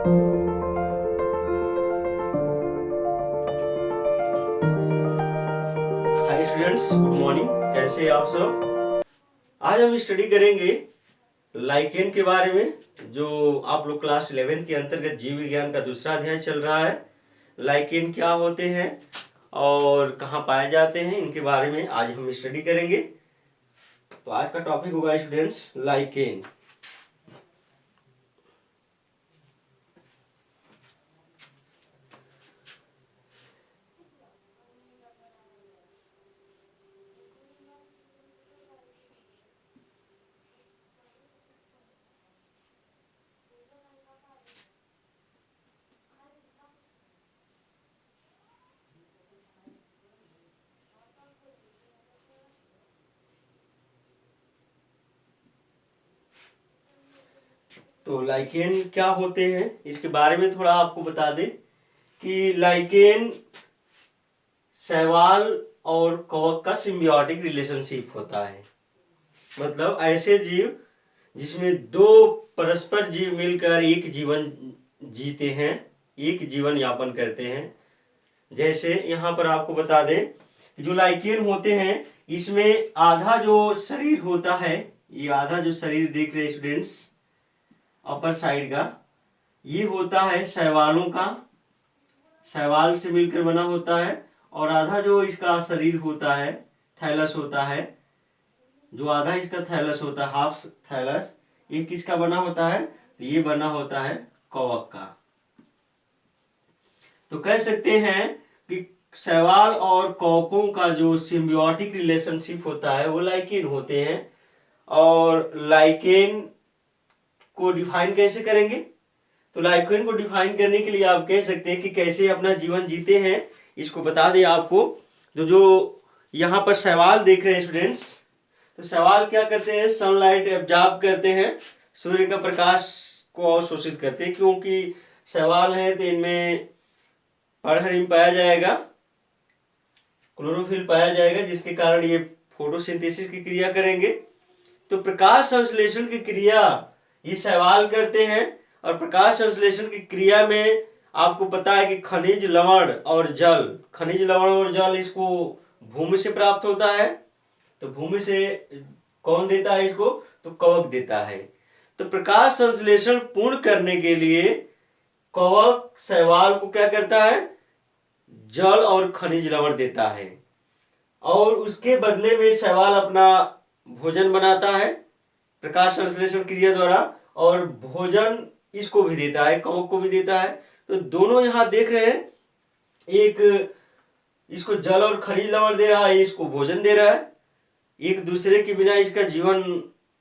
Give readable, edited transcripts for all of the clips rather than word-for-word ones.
Hi students, good morning. कैसे हैं आप सब? आज हम स्टडी करेंगे लाइकेन के बारे में, जो आप लोग क्लास 11 के अंतर्गत जीव विज्ञान का दूसरा अध्याय चल रहा है। लाइकेन क्या होते हैं और कहाँ पाए जाते हैं, इनके बारे में आज हम स्टडी करेंगे। तो आज का टॉपिक होगा स्टूडेंट्स लाइकेन। तो लाइकेन क्या होते हैं, इसके बारे में थोड़ा आपको बता दें कि लाइकेन शैवाल और कवक का सिम्बियोटिक रिलेशनशिप होता है। मतलब ऐसे जीव जिसमें दो परस्पर जीव मिलकर एक जीवन जीते हैं, एक जीवन यापन करते हैं। जैसे यहाँ पर आपको बता दें कि जो लाइकेन होते हैं, इसमें आधा जो शरीर होता है, ये आधा जो शरीर देख रहे हैं स्टूडेंट्स अपर साइड का, ये होता है शैवालों का, शैवाल से मिलकर बना होता है। और आधा जो इसका शरीर होता है, थैलस होता है, जो आधा इसका थैलस होता है, हाफ थैलस, ये किसका बना होता है? ये बना होता है कवक का। तो कह सकते हैं कि शैवाल और कवकों का जो सिम्बियोटिक रिलेशनशिप होता है वो लाइकेन होते हैं। और लाइकेन को डिफाइन कैसे करेंगे? तो लाइकेन को डिफाइन करने के लिए आप कह सकते हैं कि कैसे अपना जीवन जीते हैं, इसको बता दें आपको। तो जो यहाँ पर शैवाल देख रहे हैं स्टूडेंट्स, तो शैवाल क्या करते हैं? सनलाइट एब्जॉर्ब करते हैं, सूर्य का प्रकाश को अवशोषित करते हैं। क्योंकि शैवाल है तो इनमें परहरिम पाया जाएगा, क्लोरोफिल पाया जाएगा, जिसके कारण ये फोटोसिंथेसिस की क्रिया करेंगे। तो प्रकाश संश्लेषण की क्रिया ये शैवाल करते हैं। और प्रकाश संश्लेषण की क्रिया में आपको पता है कि खनिज लवण और जल, खनिज लवण और जल इसको भूमि से प्राप्त होता है। तो भूमि से कौन देता है इसको? तो कवक देता है। तो प्रकाश संश्लेषण पूर्ण करने के लिए कवक शैवाल को क्या करता है? जल और खनिज लवण देता है। और उसके बदले में शैवाल अपना भोजन बनाता है प्रकाश संश्लेषण क्रिया द्वारा, और भोजन इसको भी देता है, कवक को भी देता है। तो दोनों यहाँ देख रहे हैं, एक इसको जल और खनिज लवण दे रहा है, इसको भोजन दे रहा है। एक दूसरे के बिना इसका जीवन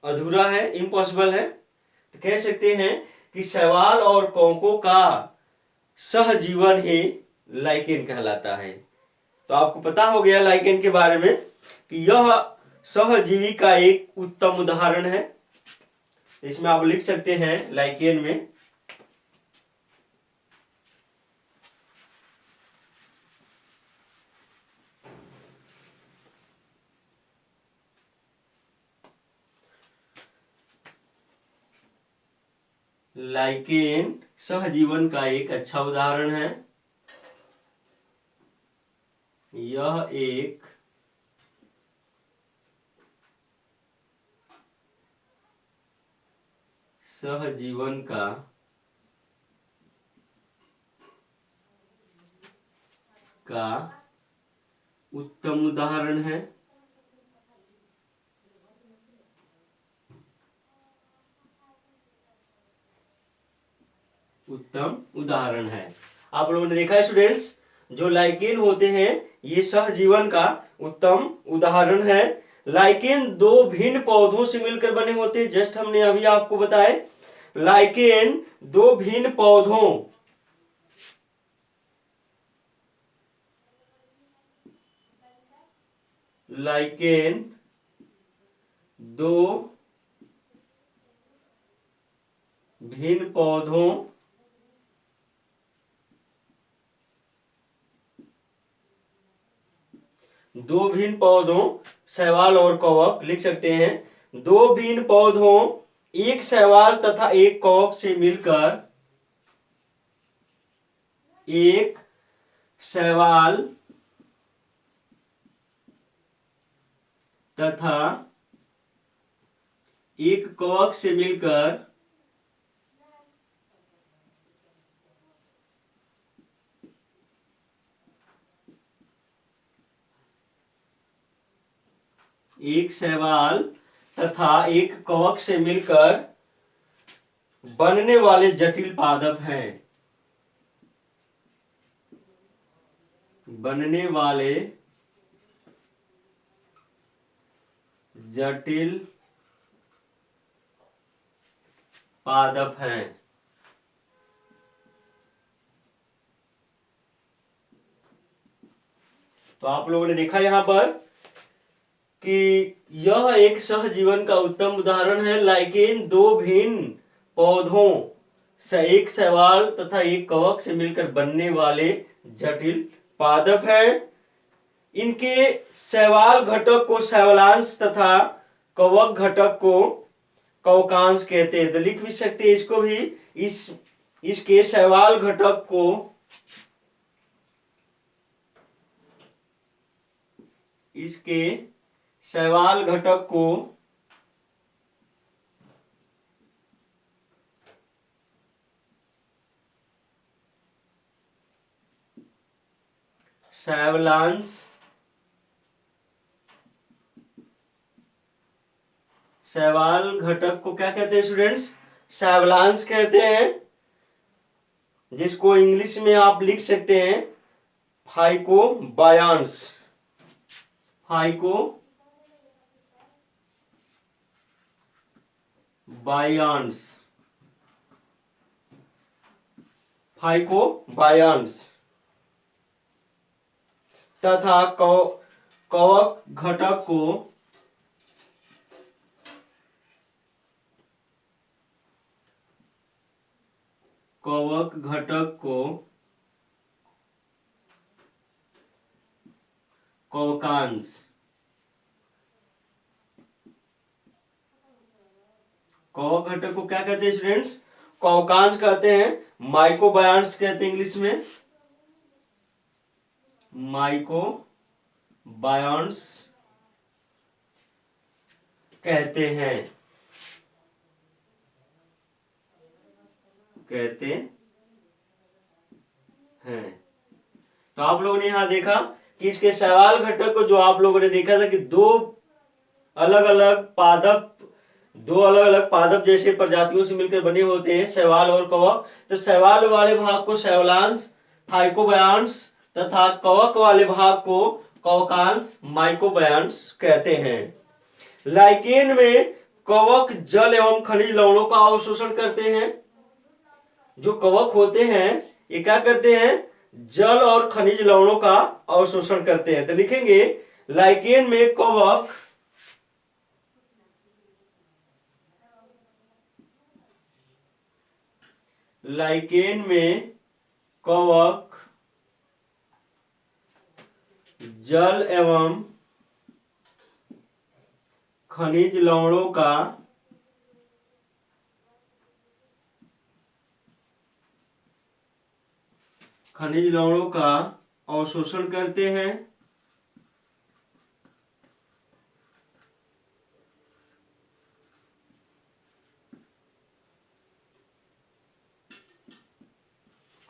अधूरा है, इम्पॉसिबल है। तो कह सकते हैं कि शैवाल और कवकों का सहजीवन ही लाइकेन कहलाता है। तो आपको पता हो गया लाइकेन के बारे में कि यह सहजीवी का एक उत्तम उदाहरण है। इसमें आप लिख सकते हैं लाइकेन में लाइकेन सहजीवन का एक अच्छा उदाहरण है। यह एक सहजीवन का उत्तम उदाहरण है। उत्तम उदाहरण है। आप लोगों ने देखा है स्टूडेंट्स, जो लाइकेन होते हैं ये सहजीवन का उत्तम उदाहरण है। लाइकेन दो भिन्न पौधों से मिलकर बने होते हैं। जस्ट हमने अभी आपको बताया, लाइकेन दो भिन्न पौधों लाइकेन दो भिन्न पौधों दो भिन्न पौधों शैवाल और कवक लिख सकते हैं। दो भिन्न पौधों एक शैवाल तथा एक कवक से मिलकर एक शैवाल तथा एक कवक से मिलकर एक शैवाल तथा एक कवक से मिलकर बनने वाले जटिल पादप हैं। बनने वाले जटिल पादप हैं। तो आप लोगों ने देखा यहां पर कि यह एक सहजीवन का उत्तम उदाहरण है। लाइकेन दो भिन्न पौधों से एक शैवाल तथा एक कवक से मिलकर बनने वाले जटिल पादप है। इनके शैवाल घटक को शैवालांश तथा कवक घटक को कवकांश कहते हैं। तो लिख भी सकते हैं इसको भी। इसके शैवाल घटक को इसके शैवाल घटक को शैवालांश शैवाल घटक को क्या कहते हैं स्टूडेंट्स? शैवालांश कहते हैं, जिसको इंग्लिश में आप लिख सकते हैं फाइकोबायन्स। फाइकोबायन्स तथा कवक घटक को कवकांश। कवक घटक को क्या कहते हैं स्टूडेंट्स? कवकांश कहते हैं। माइकोबायन्स कहते हैं इंग्लिश में। माइकोबायन्स कहते हैं। तो आप लोगों ने यहां देखा कि इसके शैवाल घटक को, जो आप लोगों ने देखा था कि दो अलग अलग पादप जैसे प्रजातियों से मिलकर बने होते हैं, शैवाल और कवक। तो शैवाल वाले भाग को शैवालांश फाइकोबायन्स तथा कवक वाले भाग को कवकांश माइकोबायन्स कहते हैं। लाइकेन में कवक जल एवं खनिज लवणों का अवशोषण करते हैं। जो कवक होते हैं ये क्या करते हैं? जल और खनिज लवणों का अवशोषण करते हैं। तो लिखेंगे लाइकेन में कवक जल एवं खनिज लवणों का अवशोषण करते हैं।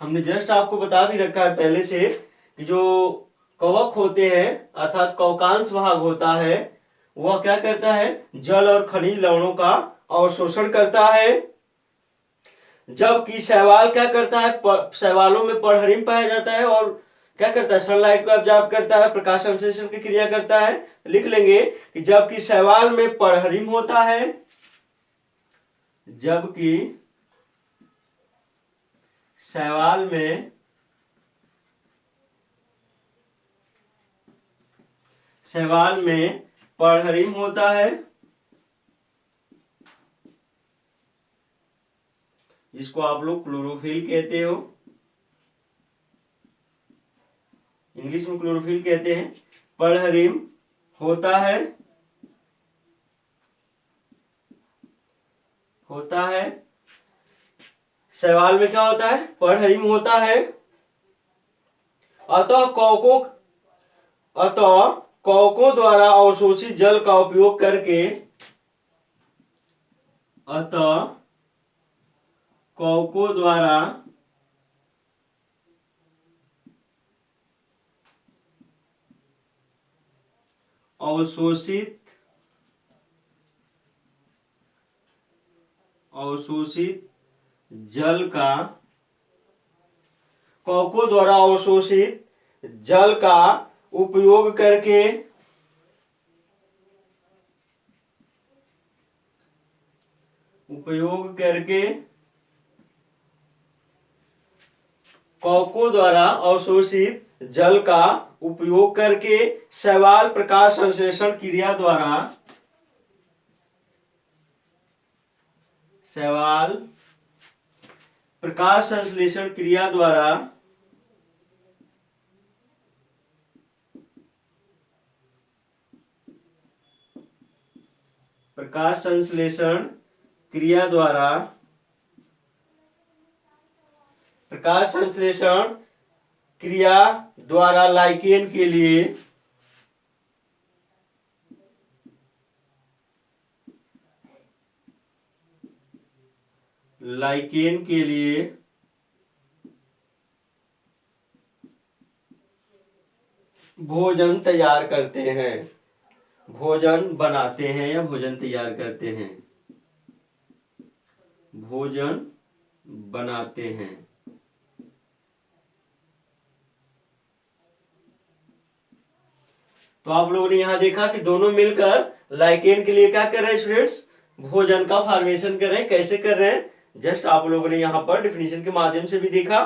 हमने जस्ट आपको बता भी रखा है पहले से कि जो कवक होते हैं अर्थात कवकांश भाग होता है, वह क्या करता है? जल और खनिज लवणों का अवशोषण करता है। जबकि शैवाल क्या करता है? शैवालों में पर्णहरिम पाया जाता है और क्या करता है? सनलाइट को एब्जॉर्ब करता है, प्रकाश संश्लेषण की क्रिया करता है। लिख लेंगे कि जबकि शैवाल में पर्णहरिम होता है, जबकि शैवाल में पर्णहरिम होता है, जिसको आप लोग क्लोरोफिल कहते हो, इंग्लिश में क्लोरोफिल कहते हैं। पर्णहरिम होता है शैवाल में क्या होता है? पर्णहरिम होता है अतः कवकों अतः कवकों द्वारा अवशोषित जल का उपयोग करके अतः कवकों द्वारा अवशोषित जल का कवकों द्वारा अवशोषित जल का उपयोग करके कवकों द्वारा अवशोषित जल का उपयोग करके शैवाल प्रकाश संश्लेषण क्रिया द्वारा प्रकाश संश्लेषण क्रिया द्वारा लाइकेन के लिए भोजन तैयार करते हैं, भोजन बनाते हैं या भोजन तैयार करते हैं, भोजन बनाते हैं। तो आप लोगों ने यहां देखा कि दोनों मिलकर लाइकेन के लिए क्या कर रहे हैं स्टूडेंट्स, भोजन का फॉर्मेशन कर रहे हैं। कैसे कर रहे हैं, जस्ट आप लोगों ने यहां पर डिफिनेशन के माध्यम से भी देखा।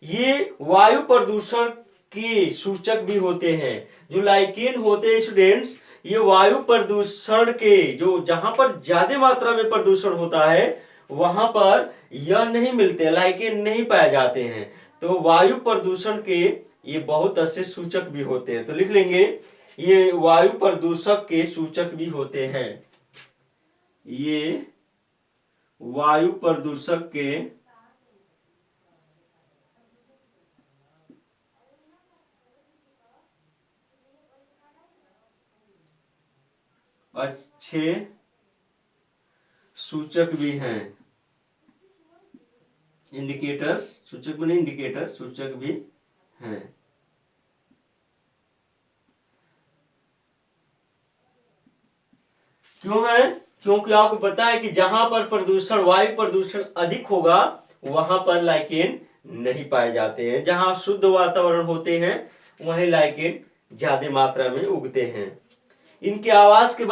ये वायु प्रदूषण के सूचक भी होते हैं। जो लाइकेन होते हैं स्टूडेंट्स, ये वायु प्रदूषण के, जो जहां पर ज्यादा मात्रा में प्रदूषण होता है वहां पर यह नहीं मिलते, लाइकेन नहीं पाए जाते हैं। तो वायु प्रदूषण के ये बहुत अच्छे सूचक भी होते हैं। तो लिख लेंगे, ये वायु प्रदूषक के सूचक भी होते हैं। ये वायु प्रदूषक के अच्छे सूचक भी हैं। इंडिकेटर्स, सूचक बने इंडिकेटर, सूचक भी हैं। क्यों है, क्योंकि आपको पता है कि जहां पर प्रदूषण, वायु प्रदूषण अधिक होगा वहां पर लाइकेन नहीं पाए जाते हैं। जहां शुद्ध वातावरण होते हैं वहीं लाइकेन ज्यादा मात्रा में उगते हैं। इनके आवास के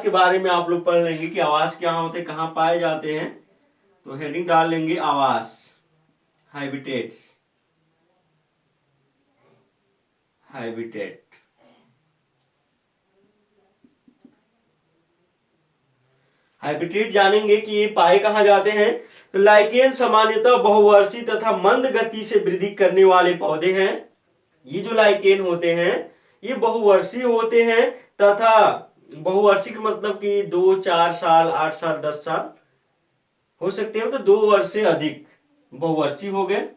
बारे में आप लोग पढ़ लेंगे कि आवास क्या होते, कहां पाए जाते हैं। तो हेडिंग डाल लेंगे आवास, हैबिटेट। हैबिटेट जानेंगे कि ये पाए कहां जाते हैं। तो लाइकेन सामान्यतः बहुवर्षीय तथा मंद गति से वृद्धि करने वाले पौधे हैं। ये जो लाइकेन होते हैं ये बहुवर्षीय होते हैं, तथा बहुवर्षीय का मतलब कि 2-4 साल, 8 साल, 10 साल हो सकते हैं। तो 2 वर्ष से अधिक बहुवर्षीय हो गए,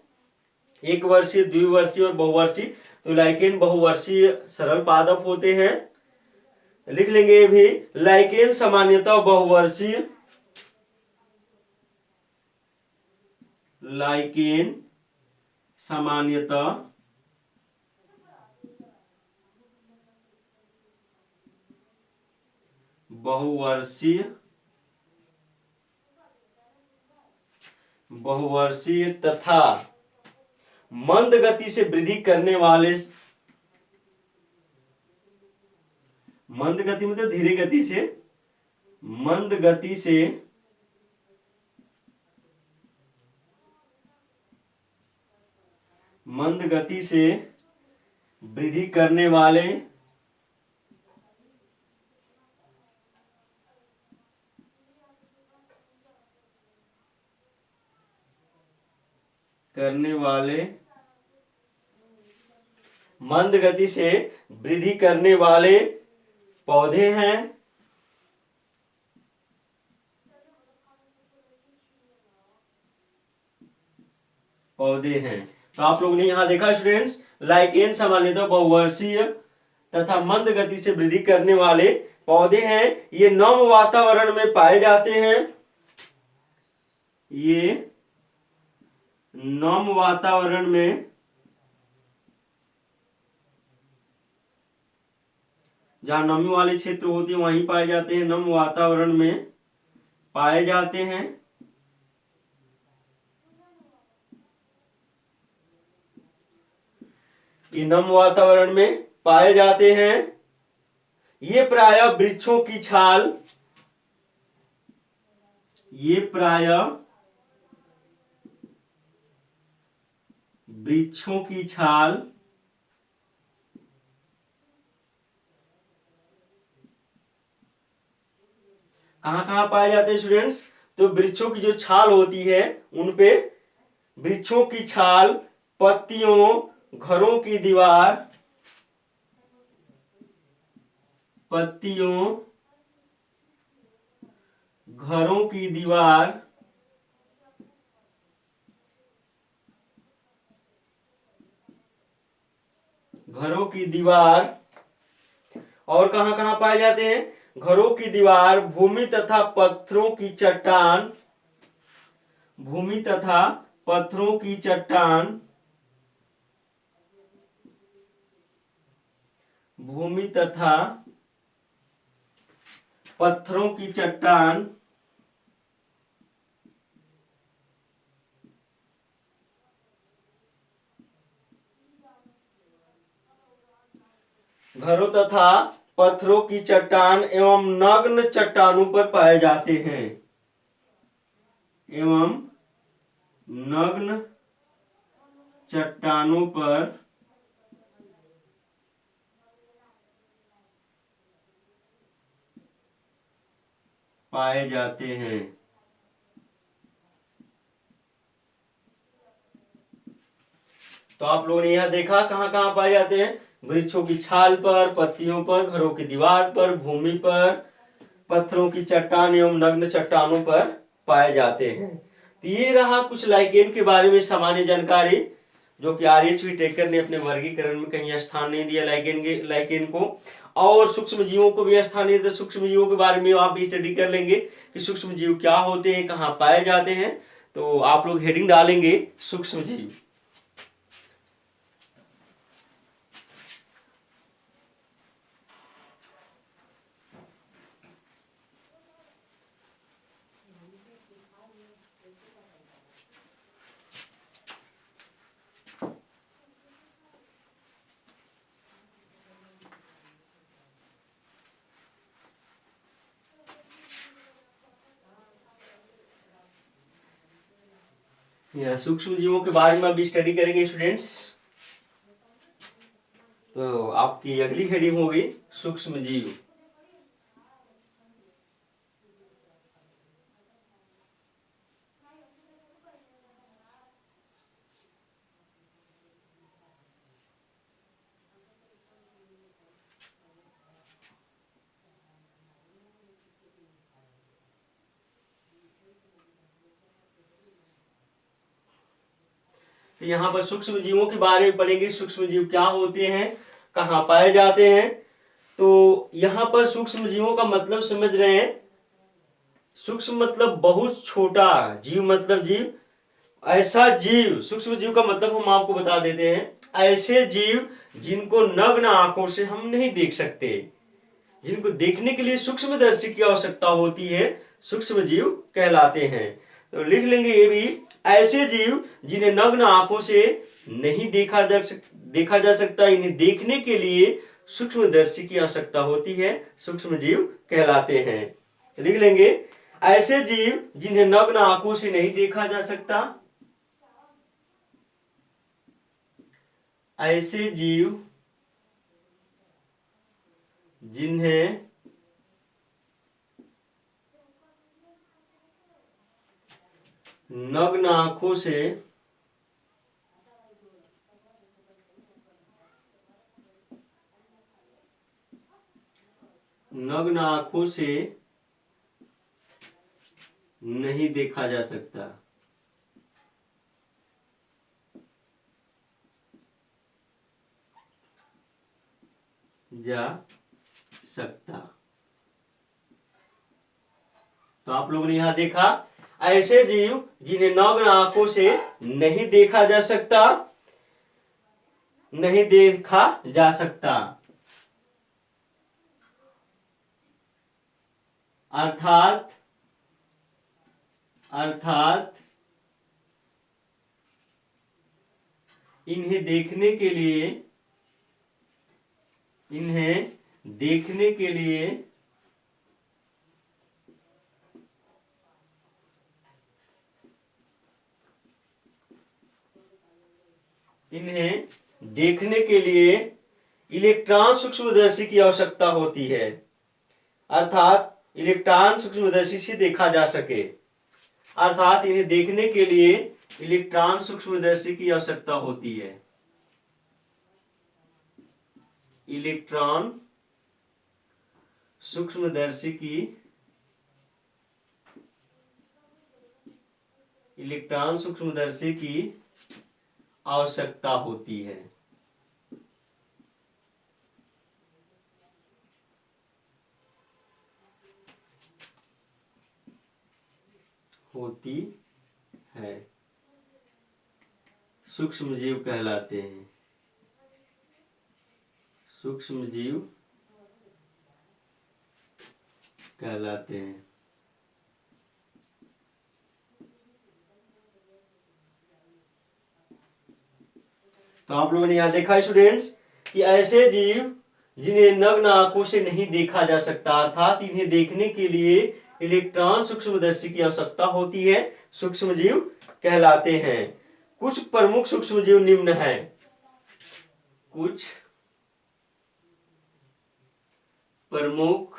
1 वर्षीय, द्विवर्षीय और बहुवर्षीय। तो लाइकेन बहुवर्षीय सरल पादप होते हैं। लिख लेंगे ये भी, लाइकेन सामान्यतः बहुवर्षीय, लाइकेन सामान्यतः बहुवर्षीय तथा मंद गति से वृद्धि करने वाले, मंद गति मतलब धीरे गति से, मंद गति से वृद्धि करने वाले मंद गति से वृद्धि करने वाले पौधे हैं। तो आप लोगों ने यहाँ देखा स्टूडेंट्स, लाइकेन सामान्यतः बहुवर्षीय तथा मंद गति से वृद्धि करने वाले पौधे हैं। ये नम वातावरण में पाए जाते हैं। ये नम वातावरण में, जहां नमी वाले क्षेत्र होते हैं वहीं पाए जाते हैं, नम वातावरण में पाए जाते हैं। ये नम वातावरण में पाए जाते हैं। ये प्रायः वृक्षों की छाल, ये प्रायः वृक्षों की छाल कहां कहां पाए जाते हैं स्टूडेंट्स? तो वृक्षों की जो छाल होती है उन पे, वृक्षों की छाल, पत्तियों, घरों की दीवार, पत्तियों, घरों की दीवार, घरों की दीवार, और कहां कहां पाए जाते हैं? घरों की दीवार, भूमि तथा पत्थरों की चट्टान, भूमि तथा पत्थरों की चट्टान, भूमि तथा पत्थरों की चट्टान, घरों तथा पत्थरों की चट्टान एवं नग्न चट्टानों पर पाए जाते हैं, एवं नग्न चट्टानों पर पाए जाते हैं। तो आप लोगों ने यह देखा कहां कहां पाए जाते हैं? वृक्षों की छाल पर, पत्तियों पर, घरों की दीवार पर, भूमि पर, पत्थरों की चट्टान एवं नग्न चट्टानों पर पाए जाते हैं। तो ये रहा कुछ लाइकेन के बारे में सामान्य जानकारी, जो कि आर.एच. व्हिटेकर ने अपने वर्गीकरण में कहीं स्थान नहीं दिया लाइकेन को, और सूक्ष्म जीवों को भी स्थान नहीं दिया। सूक्ष्म जीवों के बारे में आप भी स्टडी कर लेंगे कि सूक्ष्म जीव क्या होते हैं, कहाँ पाए जाते हैं। तो आप लोग हेडिंग डालेंगे सूक्ष्म जीव। सूक्ष्म जीवों के बारे में अभी स्टडी करेंगे स्टूडेंट्स। तो आपकी अगली हेडिंग होगी सूक्ष्म जीव। तो यहाँ पर सूक्ष्म जीवों के बारे में पढ़ेंगे। सूक्ष्म जीव क्या होते हैं, कहाँ पाए जाते हैं। तो यहाँ पर सूक्ष्म जीवों का मतलब समझ रहे हैं। सूक्ष्म मतलब बहुत छोटा, जीव मतलब जीव, ऐसा जीव। सूक्ष्म जीव का मतलब हम आपको बता देते हैं, ऐसे जीव जिनको नग्न आंखों से हम नहीं देख सकते, जिनको देखने के लिए सूक्ष्मदर्शी की आवश्यकता होती है, सूक्ष्म जीव कहलाते हैं। तो लिख लेंगे ये भी, ऐसे जीव जिन्हें नग्न आंखों से नहीं देखा जा सकता, इन्हें देखने के लिए सूक्ष्मदर्शी की आवश्यकता होती है, सूक्ष्म जीव कहलाते हैं। लिख लेंगे, ऐसे जीव जिन्हें नग्न आंखों से नहीं देखा जा सकता, ऐसे जीव जिन्हें नग्न आंखों से नहीं देखा जा सकता, जा सकता। तो आप लोगों ने यहां देखा, ऐसे जीव जिन्हें नग्न आंखों से नहीं देखा जा सकता, नहीं देखा जा सकता, अर्थात अर्थात इन्हें देखने के लिए, इन्हें देखने के लिए इन्हें देखने के लिए इलेक्ट्रॉन सूक्ष्मदर्शी की आवश्यकता होती है, अर्थात इलेक्ट्रॉन सूक्ष्मदर्शी से देखा जा सके, अर्थात इन्हें देखने के लिए इलेक्ट्रॉन सूक्ष्मदर्शी की आवश्यकता होती है। इलेक्ट्रॉन सूक्ष्मदर्शी की, इलेक्ट्रॉन सूक्ष्मदर्शी की आवश्यकता होती है। होती है, सूक्ष्म जीव कहलाते हैं, सूक्ष्म जीव कहलाते हैं। तो आप लोगों ने यहां देखा स्टूडेंट्स कि ऐसे जीव जिन्हें नग्न आंखों से नहीं देखा जा सकता, अर्थात इन्हें देखने के लिए इलेक्ट्रॉन सूक्ष्मदर्शी की आवश्यकता होती है, सूक्ष्म जीव कहलाते हैं। कुछ प्रमुख सूक्ष्म जीव निम्न हैं। कुछ प्रमुख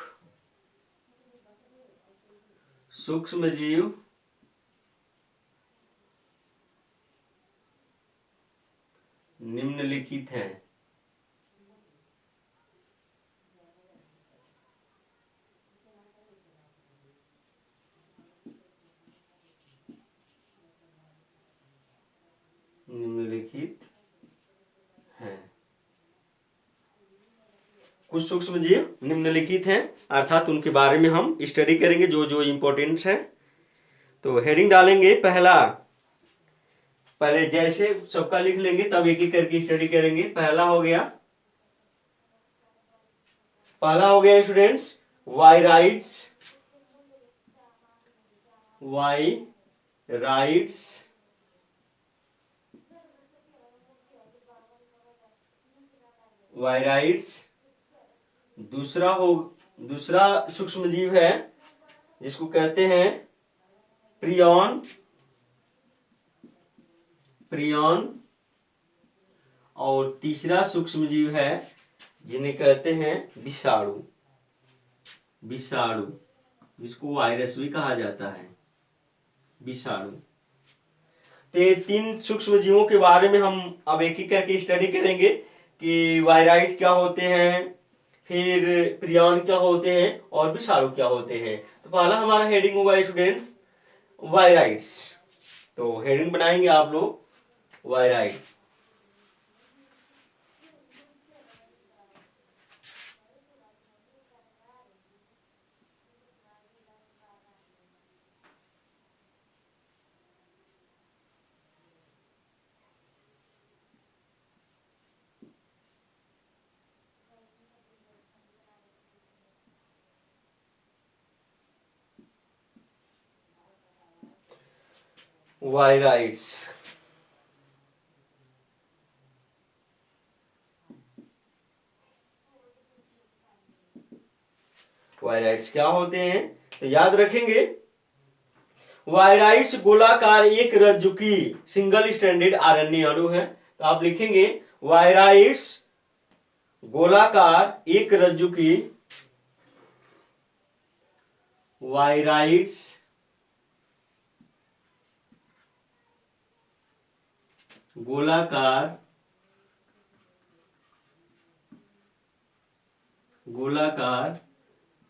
सूक्ष्म जीव निम्नलिखित हैं। निम्नलिखित हैं। कुछ सूक्ष्म जीव निम्नलिखित हैं, अर्थात उनके बारे में हम स्टडी करेंगे जो जो इंपॉर्टेंट्स हैं। तो हेडिंग डालेंगे पहला, पहले जैसे सबका लिख लेंगे तब एक एक करके स्टडी करेंगे। पहला हो गया स्टूडेंट्स वायराइट्स, वायराइट्स, वायराइट्स। दूसरा सूक्ष्म जीव है जिसको कहते हैं प्रियॉन, प्रियॉन। और तीसरा सूक्ष्म जीव है जिन्हें कहते हैं विषाणु, विषाणु जिसको वायरस भी कहा जाता है, विषाणु। तो ये तीन सूक्ष्म जीवों के बारे में हम अब एक एक करके स्टडी करेंगे कि वायराइट क्या होते हैं, फिर प्रियॉन क्या होते हैं और विषाणु क्या होते हैं। तो पहला हमारा हेडिंग होगा स्टूडेंट्स वायराइट्स। तो हेडिंग बनाएंगे आप लोग वायराइट। वायराइट्स, वायराइट्स क्या होते हैं तो याद रखेंगे, वायराइट्स गोलाकार एक रज्जु की सिंगल स्ट्रैंडेड आरएनए अणु है। तो आप लिखेंगे वायराइट्स गोलाकार एक रज्जु की, वायराइट्स गोलाकार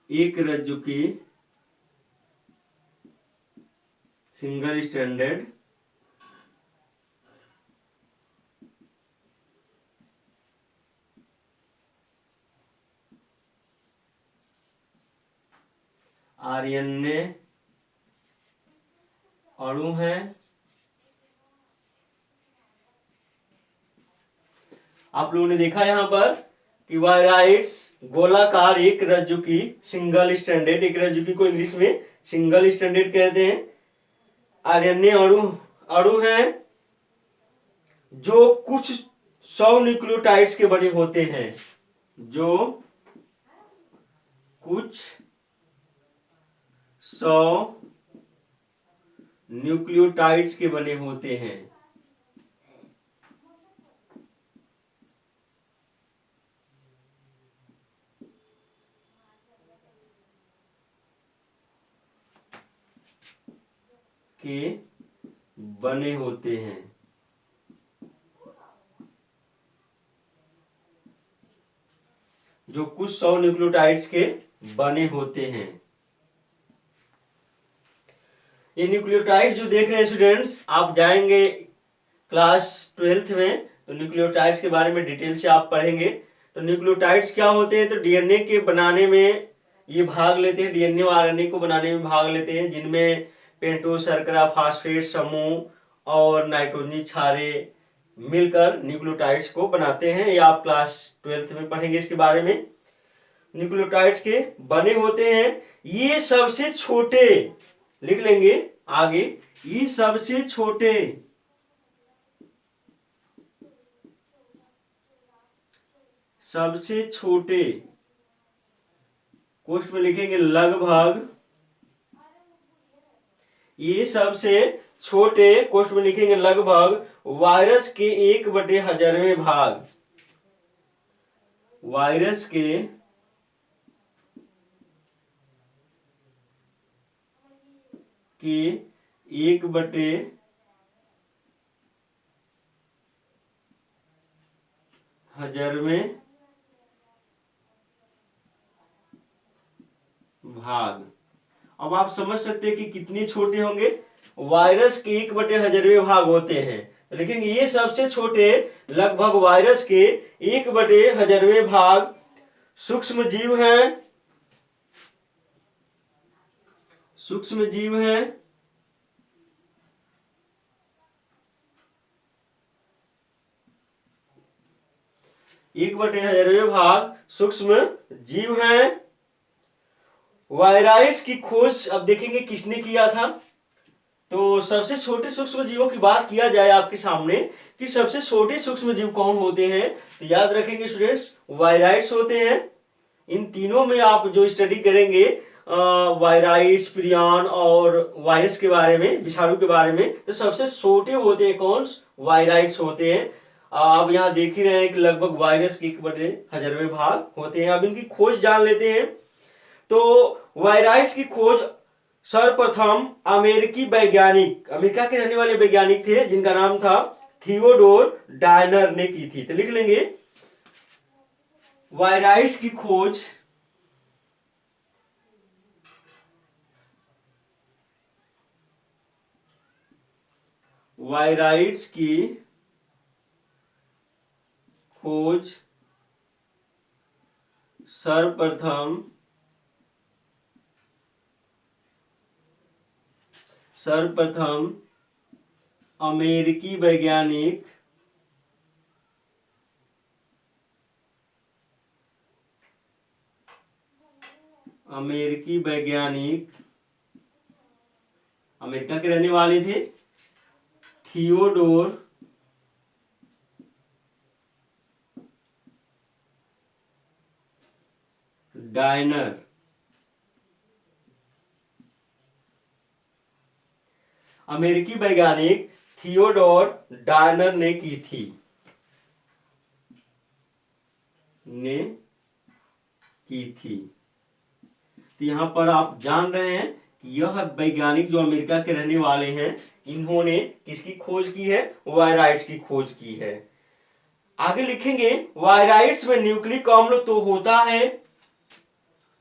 एक रज्जु की सिंगल स्ट्रैंडेड आरएनए अणु हैं। आप लोगों ने देखा यहाँ पर कि वायराइड्स गोलाकार एक रज्जु की सिंगल स्ट्रैंडेड, एक रज्जु की को इंग्लिश में सिंगल स्ट्रैंडेड कहते हैं। आरएनए अणु अणु हैं जो कुछ 100 न्यूक्लियोटाइड्स के बने होते हैं, जो कुछ 100 न्यूक्लियोटाइड्स के बने होते हैं। के बने होते हैं। जो कुछ 100 न्यूक्लियोटाइड्स के बने होते हैं। ये न्यूक्लियोटाइड जो देख रहे हैं स्टूडेंट्स, आप जाएंगे क्लास 12th में तो न्यूक्लियोटाइड्स के बारे में डिटेल से आप पढ़ेंगे। तो न्यूक्लियोटाइड्स क्या होते हैं, तो डीएनए के बनाने में ये भाग लेते हैं, डीएनए और आरएनए को बनाने में भाग लेते हैं, जिनमें पेंटोज शर्करा फास्फेट समूह और नाइट्रोजनी क्षारे मिलकर न्यूक्लियोटाइड्स को बनाते हैं। ये आप क्लास 12th में पढ़ेंगे इसके बारे में। न्यूक्लियोटाइड्स के बने होते हैं। ये सबसे छोटे, लिख लेंगे आगे, ये सबसे छोटे कोष्ठ में लिखेंगे लगभग, ये सबसे छोटे कोष्ठ में लिखेंगे लगभग वायरस के 1/1000वें भाग, वायरस के 1/1000वें भाग। अब आप समझ सकते हैं कि कितने छोटे होंगे, वायरस के 1/1000वें भाग होते हैं, लेकिन ये सबसे छोटे लगभग वायरस के 1/1000वें भाग सूक्ष्म जीव हैं, सूक्ष्म जीव हैं। एक बटे 1000वें भाग सूक्ष्म जीव हैं। वायराइड्स की खोज अब देखेंगे किसने किया था। तो सबसे छोटे सूक्ष्म जीवों की बात किया जाए आपके सामने कि सबसे छोटे सूक्ष्म जीव कौन होते हैं, तो याद रखेंगे स्टूडेंट्स, वायराइड्स होते हैं। इन तीनों में आप जो स्टडी करेंगे वायराइड्स, प्रियन और वायरस के बारे में, विषाणु के बारे में, तो सबसे छोटे होते हैं कौन, वायराइड्स होते हैं। आप यहाँ देख ही रहे हैं कि लगभग वायरस के 1/1000वें भाग होते हैं। अब इनकी खोज जान लेते हैं। तो वायराइड्स की खोज सर्वप्रथम अमेरिकी वैज्ञानिक, अमेरिका के रहने वाले वैज्ञानिक थे जिनका नाम था थियोडोर डायनर ने की थी। तो लिख लेंगे वायराइड्स की खोज वायराइड्स की खोज सर्वप्रथम अमेरिकी वैज्ञानिक अमेरिका के रहने वाले थे, थियोडोर डायनर। अमेरिकी वैज्ञानिक थियोडोर डायनर ने की थी, तो यहां पर आप जान रहे हैं कि यह वैज्ञानिक जो अमेरिका के रहने वाले हैं, इन्होंने किसकी खोज की है, वायराइड्स की खोज की है। आगे लिखेंगे वायराइड्स में न्यूक्लिक अम्ल तो होता है,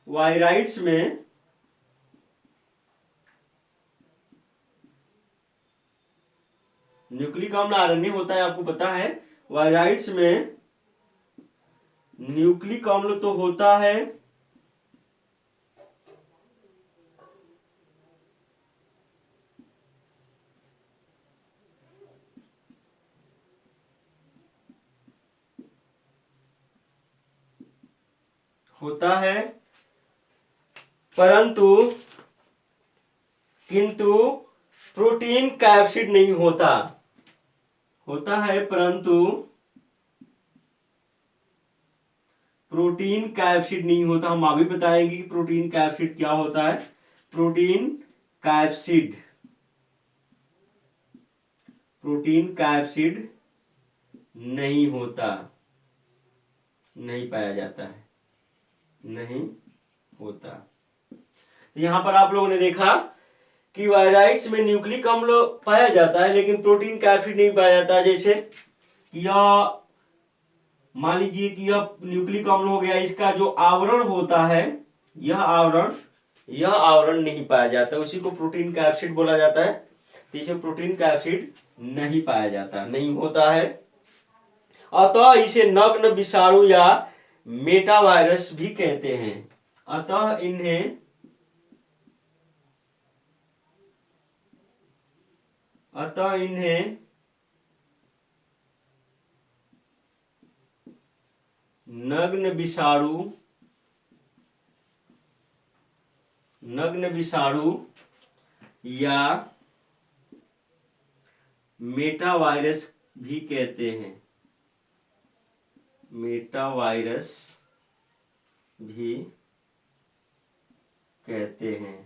वायराइड्स में न्यूक्लिक अम्ल आरएनए होता है, आपको पता है। वायराइड्स में न्यूक्लिक अम्ल तो होता है, होता है, परंतु किंतु प्रोटीन कैप्सिड नहीं होता। होता है परंतु प्रोटीन कैप्सिड नहीं होता। हम अभी बताएंगे कि प्रोटीन कैप्सिड क्या होता है। प्रोटीन कैप्सिड, प्रोटीन कैप्सिड नहीं होता, नहीं पाया जाता है, नहीं होता। यहां पर आप लोगों ने देखा कि वायराइड्स में न्यूक्लिक अम्ल पाया जाता है लेकिन प्रोटीन कैप्सिड नहीं पाया जाता। जैसे यह मान लीजिए कि यह न्यूक्लिक अम्ल हो गया, इसका जो आवरण होता है, यह आवरण नहीं पाया जाता, उसी को प्रोटीन कैप्सिड बोला जाता है। तो इसे प्रोटीन कैप्सिड नहीं पाया जाता, नहीं होता है। अतः इसे नग्न विषाणु या मेटावायरस भी कहते हैं। अतः इन्हें नग्न विषाणु या मेटावायरस भी कहते हैं, मेटावायरस भी कहते हैं।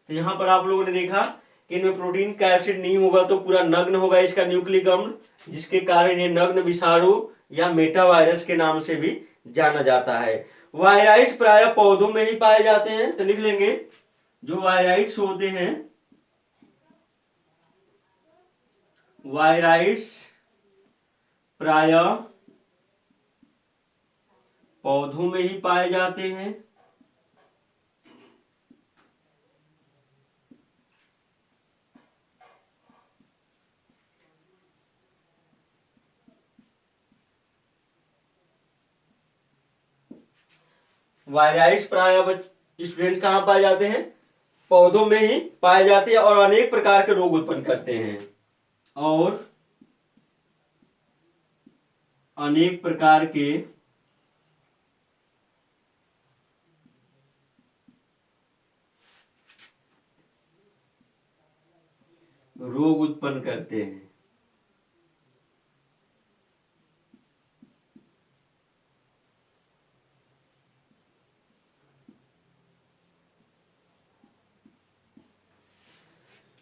तो यहां पर आप लोगों ने देखा कि इनमें प्रोटीन कैप्सिड नहीं होगा तो पूरा नग्न होगा इसका न्यूक्लिक अम्ल, जिसके कारण ये नग्न विषाणु या मेटावायरस के नाम से भी जाना जाता है। वायराइड्स प्रायः पौधों में ही पाए जाते हैं। तो लिख लेंगे, जो वायराइड्स होते हैं, वायराइड्स प्रायः पौधों में ही पाए जाते हैं। वायराइड्स प्रायः स्टूडेंट्स कहाँ पाए जाते हैं? पौधों में ही पाए जाते हैं और अनेक प्रकार के रोग उत्पन्न करते हैं, और अनेक प्रकार के रोग उत्पन्न करते हैं।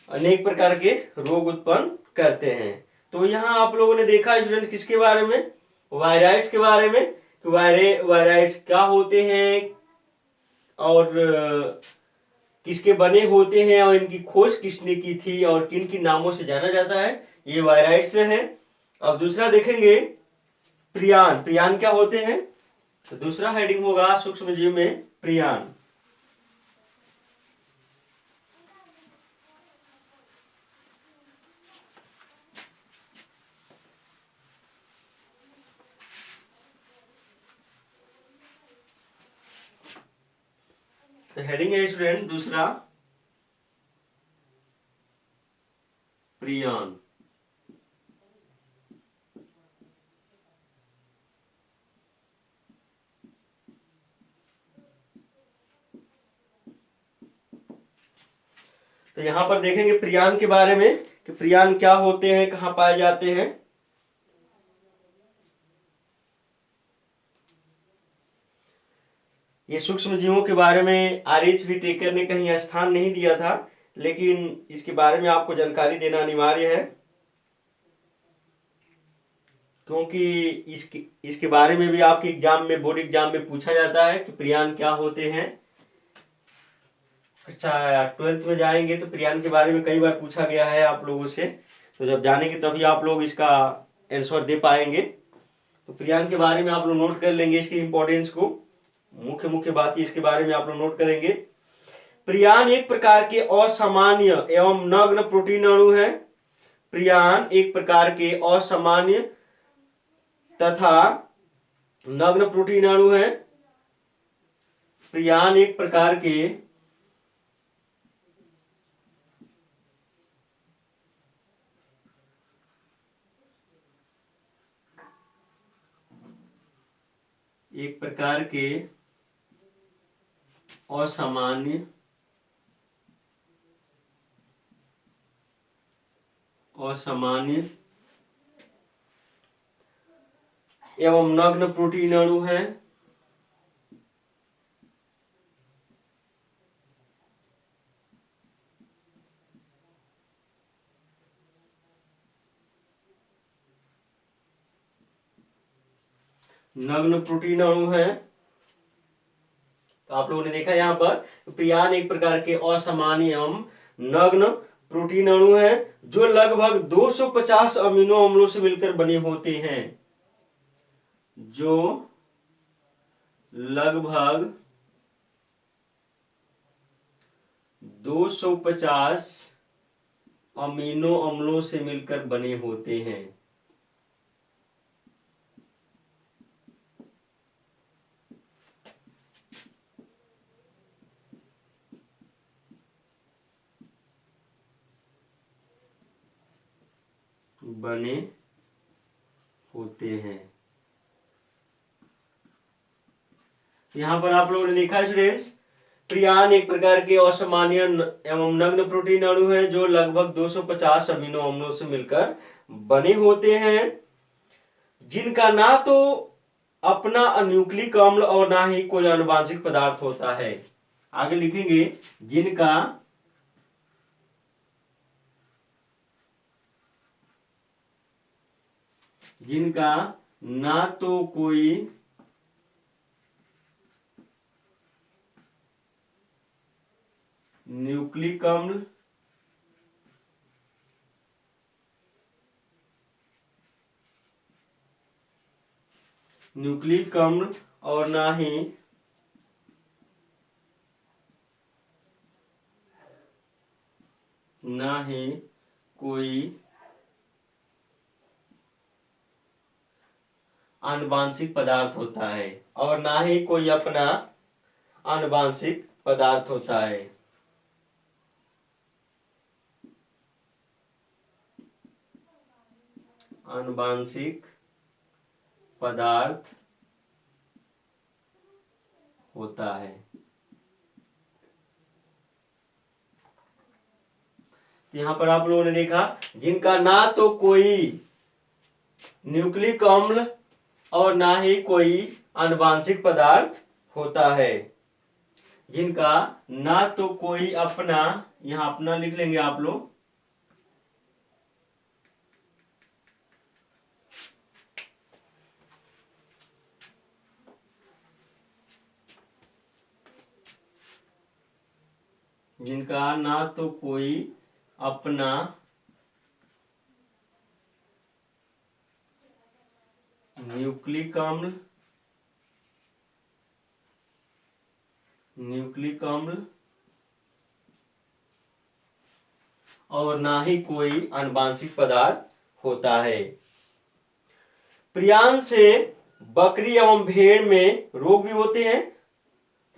अनेक प्रकार के रोग उत्पन्न करते हैं। तो यहाँ आप लोगों ने देखा स्टूडेंट किसके बारे में? वायराइड्स के बारे में। कि वायराइड्स क्या होते हैं और किसके बने होते हैं और इनकी खोज किसने की थी और किन किन नामों से जाना जाता है, ये वायराइड्स है। अब दूसरा देखेंगे प्रियान। प्रियान क्या होते हैं? तो दूसरा हेडिंग होगा सूक्ष्म जीव में प्रियान। तो हेडिंग है स्टूडेंट दूसरा प्रियान। तो यहां पर देखेंगे प्रियान के बारे में कि प्रियान क्या होते हैं, कहां पाए जाते हैं। ये सूक्ष्म जीवों के बारे में आर.एच.बी. टेकर ने कहीं स्थान नहीं दिया था, लेकिन इसके बारे में आपको जानकारी देना अनिवार्य है, क्योंकि इसके बारे में भी आपके एग्जाम में, बोर्ड एग्जाम में पूछा जाता है कि प्रियान क्या होते हैं। अच्छा, 12th में जाएंगे तो प्रियान के बारे में कई बार पूछा गया है आप लोगों से, तो जब जानेंगे तभी आप लोग इसका आंसर दे पाएंगे। तो प्रियान के बारे में आप लोग नोट कर लेंगे, इसकी इंपॉर्टेंस को, मुख्य बात इसके बारे में आप लोग नोट करेंगे। प्रियान एक प्रकार के असामान्य एवं नग्न प्रोटीन अणु है। प्रियान एक प्रकार के असामान्य तथा नग्न प्रोटीन अणु है। प्रियान एक प्रकार के एक प्रकार के असामान्य एवं नग्न प्रोटीन अणु हैं। नग्न प्रोटीन अणु है। तो आप लोगों ने देखा यहाँ पर प्रियान एक प्रकार के असामान्य एवं नग्न प्रोटीन अणु है जो लगभग 250 अमीनो अम्लों से मिलकर बने होते हैं। जो लगभग 250 अमीनो अम्लों से मिलकर बने होते हैं। बने होते हैं। यहां पर आप लोगों ने देखा स्टूडेंट्स, प्रियान एक प्रकार के असामान्य एवं नग्न प्रोटीन अणु है जो लगभग 250 अमीनो अम्लों से मिलकर बने होते हैं, जिनका ना तो अपना अन्यूक्लिक अम्ल और ना ही कोई आनुवांशिक पदार्थ होता है। आगे लिखेंगे जिनका ना तो कोई न्यूक्लिक अम्ल और ना ही कोई आनुवांशिक पदार्थ होता है, और ना ही कोई अपना आनुवांशिक पदार्थ होता है। आनुवांशिक पदार्थ होता है। यहां पर आप लोगों ने देखा जिनका ना तो कोई न्यूक्लिक अम्ल और ना ही कोई आनुवांशिक पदार्थ होता है, जिनका ना तो कोई अपना, यहां अपना लिख लेंगे आप लोग, जिनका ना तो कोई अपना न्यूक्लिक अम्ल और ना ही कोई आनुवांशिक पदार्थ होता है। प्रियान से बकरी एवं भेड़ में रोग भी होते हैं,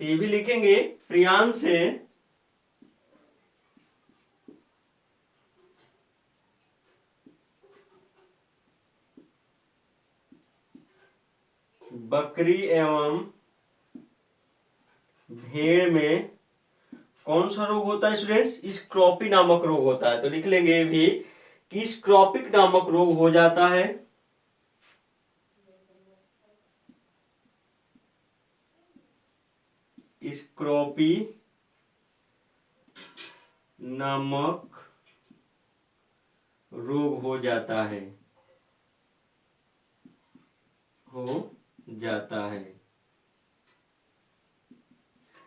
तो ये भी लिखेंगे प्रियान से बकरी एवं भेड़ में कौन सा रोग होता है स्टूडेंट्स? स्क्रॉपी नामक रोग होता है। तो लिख लेंगे भी कि स्क्रॉपिक नामक रोग हो जाता है। स्क्रॉपी नामक रोग हो जाता है।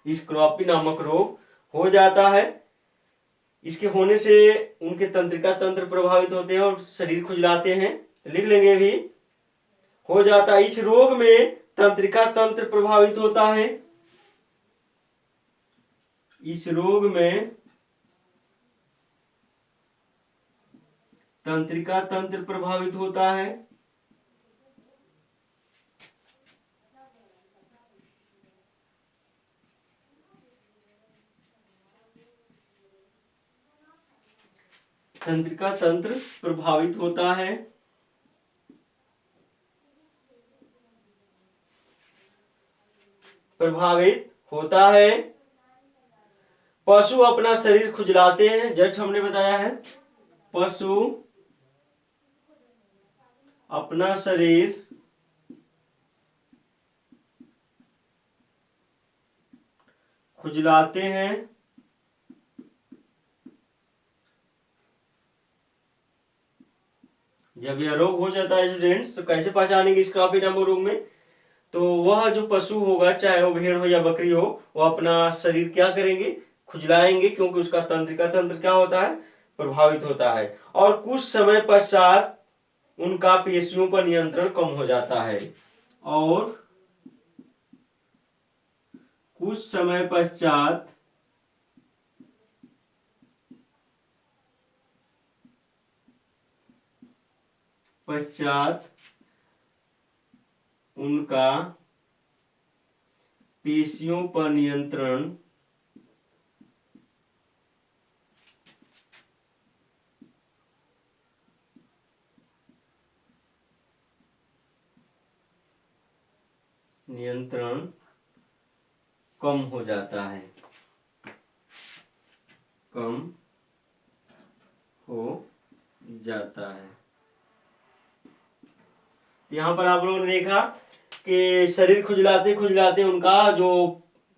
स्क्रॉपी नामक रोग हो जाता है। इसके होने से उनके तंत्रिका तंत्र प्रभावित होते हैं और शरीर खुजलाते हैं। लिख लेंगे भी हो जाता है। इस रोग में तंत्रिका तंत्र प्रभावित होता है। इस रोग में तंत्रिका तंत्र प्रभावित होता है। तंत्रिका तंत्र प्रभावित होता है। प्रभावित होता है। पशु अपना शरीर खुजलाते हैं, जस्ट हमने बताया है, पशु अपना शरीर खुजलाते हैं। जब यह रोग हो जाता है स्टूडेंट्स, तो कैसे पहचानेंगे स्क्रैपी नामक रोग में? तो वह जो पशु होगा, चाहे वो भेड़ हो या बकरी हो, वो अपना शरीर क्या करेंगे? खुजलाएंगे, क्योंकि उसका तंत्रिका तंत्र क्या होता है? प्रभावित होता है। और कुछ समय पश्चात उनका पेशियों पर नियंत्रण कम हो जाता है। और कुछ समय पश्चात उनका पेशियों पर नियंत्रण कम हो जाता है, कम हो जाता है। यहाँ पर आप लोगों ने देखा कि शरीर खुजलाते खुजलाते उनका जो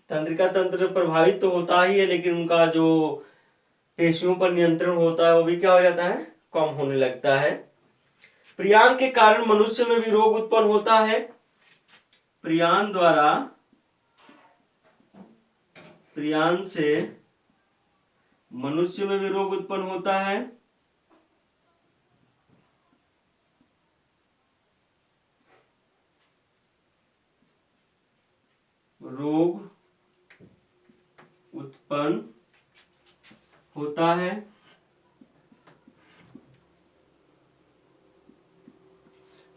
तंत्रिका तंत्र प्रभावित तो होता ही है, लेकिन उनका जो पेशियों पर नियंत्रण होता है वो भी क्या हो जाता है? कम होने लगता है। प्रियान के कारण मनुष्य में भी रोग उत्पन्न होता है। प्रियान से मनुष्य में भी रोग उत्पन्न होता है। रोग उत्पन्न होता है।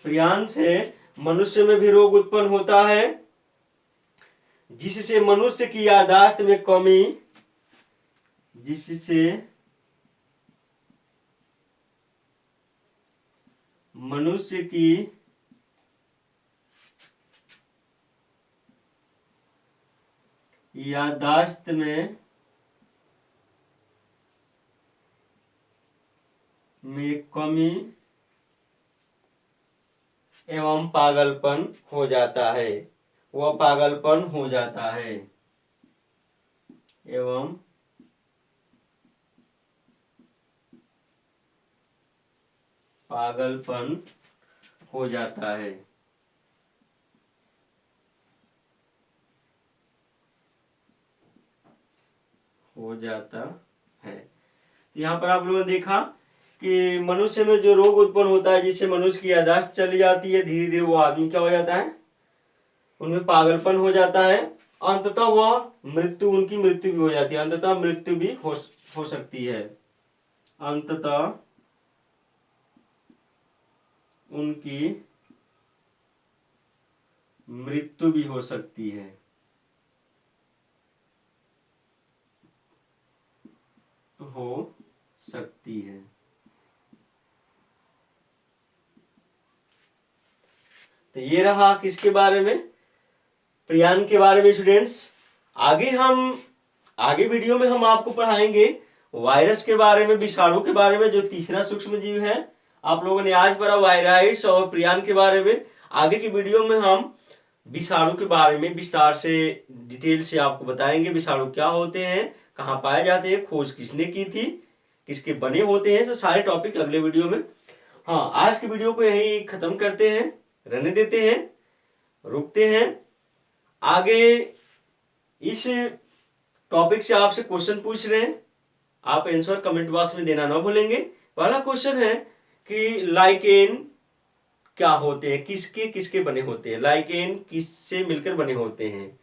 प्रियान से मनुष्य में भी रोग उत्पन्न होता है, जिससे मनुष्य की याददाश्त में कमी एवं पागलपन हो जाता है। वह पागलपन हो जाता है, एवं पागलपन हो जाता है। यहाँ पर आप लोगों ने देखा कि मनुष्य में जो रोग उत्पन्न होता है, जिससे मनुष्य की याददाश्त चली जाती है, धीरे धीरे वो आदमी क्या हो जाता है? उनमें पागलपन हो जाता है। अंततः उनकी मृत्यु भी हो जाती है। अंततः मृत्यु भी हो सकती है। अंततः उनकी मृत्यु भी हो सकती है। तो ये रहा किसके बारे में? प्रियान के बारे में स्टूडेंट्स। आगे वीडियो में हम आपको पढ़ाएंगे वायरस के बारे में, विषाणु के बारे में, जो तीसरा सूक्ष्म जीव है। आप लोगों ने आज पढ़ा वायराइड्स और प्रियान के बारे में। आगे की वीडियो में हम विषाणु के बारे में विस्तार से डिटेल से आपको बताएंगे। विषाणु क्या होते हैं, कहाँ पाए जाते हैं, खोज किसने की थी, किसके बने होते हैं, तो सारे टॉपिक अगले वीडियो में। हाँ, आज की वीडियो को यही खत्म करते हैं, रहने देते हैं, रुकते हैं। आगे इस टॉपिक से आपसे क्वेश्चन पूछ रहे हैं, आप आंसर कमेंट बॉक्स में देना ना भूलेंगे। पहला क्वेश्चन है कि लाइकेन क्या होते हैं, किसके किसके बने होते हैं, लाइकेन किससे मिलकर बने होते हैं।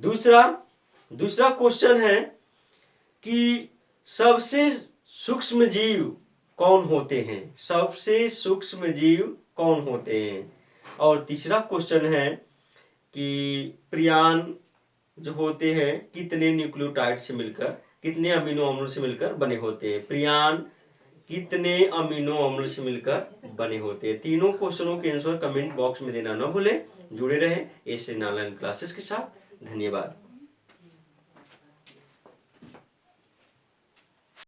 दूसरा क्वेश्चन है कि सबसे सूक्ष्म जीव कौन होते हैं, सबसे सूक्ष्म जीव कौन होते हैं। और तीसरा क्वेश्चन है कि प्रियान जो होते हैं कितने न्यूक्लियोटाइड से मिलकर, कितने अमीनो अम्ल से मिलकर बने होते हैं। प्रियान कितने अमीनो अम्ल से मिलकर बने होते हैं। तीनों क्वेश्चनों के आंसर कमेंट बॉक्स में देना न भूलें। जुड़े रहें एशियन ऑनलाइन क्लासेस के साथ। धन्यवाद।